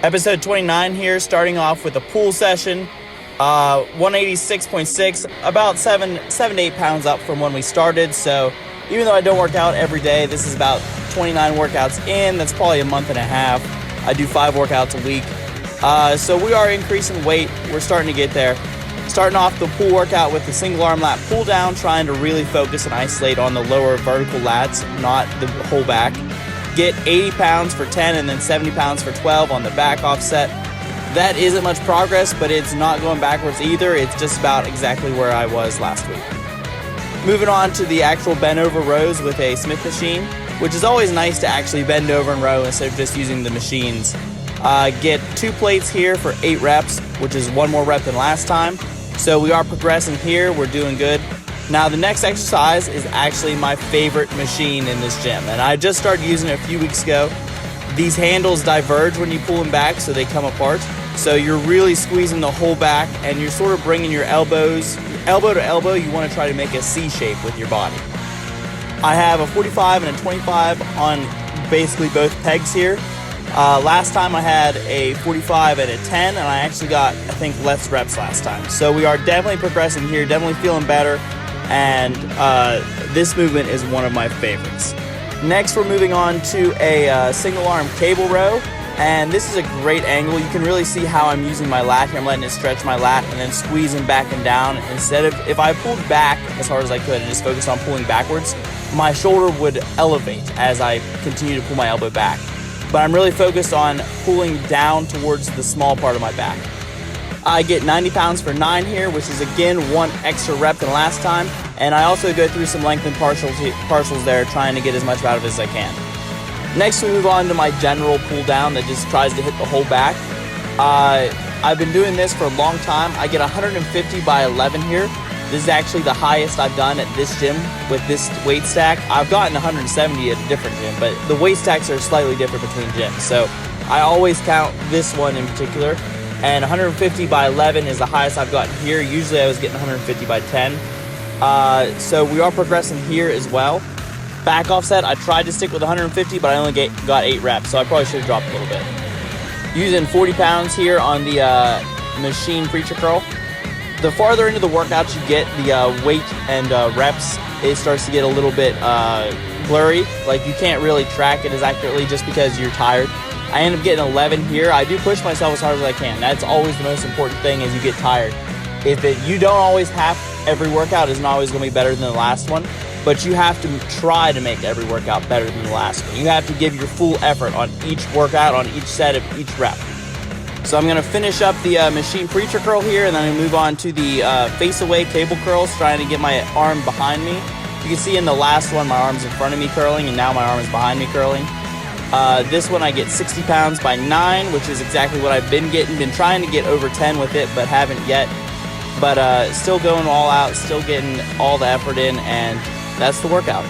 Episode 29 here, starting off with a pool session. 186.6, about 7 to 8 pounds up from when we started. So even though I don't work out every day, this is about 29 workouts in. That's probably a month and a half. I do 5 workouts a week. So we are increasing weight. We're starting to get there. Starting off the pool workout with the single arm lat pull down, trying to really focus and isolate on the lower vertical lats, not the whole back. Get 80 pounds for 10 and then 70 pounds for 12 on the back offset. That isn't much progress, but it's not going backwards either. It's just about exactly where I was last week. Moving on to the actual bend over rows with a Smith machine, which is always nice to actually bend over and row instead of just using the machines. Get 2 plates here for 8 reps, which is 1 more rep than last time. So we are progressing here. We're doing good. Now the next exercise is actually my favorite machine in this gym, and I just started using it a few weeks ago. These handles diverge when you pull them back, so they come apart. So you're really squeezing the whole back, and you're sort of bringing your elbows, elbow to elbow. You want to try to make a C shape with your body. I have a 45 and a 25 on basically both pegs here. Last time I had a 45 and a 10, and I actually got, I think, less reps last time. So we are definitely progressing here, definitely feeling better. And this movement is one of my favorites. Next, we're moving on to a single arm cable row, and this is a great angle. You can really see how I'm using my lat here. I'm letting it stretch my lat and then squeezing back and down. Instead of, if I pulled back as hard as I could and just focused on pulling backwards, my shoulder would elevate as I continue to pull my elbow back. But I'm really focused on pulling down towards the small part of my back. I get 90 pounds for 9 here, which is again 1 extra rep than last time. And I also go through some lengthened partials there, trying to get as much out of it as I can. Next, we move on to my general pull down that just tries to hit the whole back. I've been doing this for a long time. I get 150 by 11 here. This is actually the highest I've done at this gym with this weight stack. I've gotten 170 at a different gym, but the weight stacks are slightly different between gyms. So I always count this one in particular. And 150 by 11 is the highest I've gotten here. Usually I was getting 150 by 10. So we are progressing here as well. Back offset, I tried to stick with 150, but I only got 8 reps, so I probably should have dropped a little bit. Using 40 pounds here on the machine preacher curl. The farther into the workouts you get, the weight and reps, it starts to get a little bit blurry. Like you can't really track it as accurately just because you're tired. I end up getting 11 here. I do push myself as hard as I can. That's always the most important thing, is you get tired. You don't always have, every workout isn't always going to be better than the last one, but you have to try to make every workout better than the last one. You have to give your full effort on each workout, on each set of each rep. So I'm going to finish up the machine preacher curl here, and then I move on to the face away cable curls, trying to get my arm behind me. You can see in the last one, my arm's in front of me curling, and now my arm is behind me curling. This one I get 60 pounds by 9, which is exactly what I've been getting. Been trying to get over 10 with it, but haven't yet. But still going all out, still getting all the effort in, and that's the workout.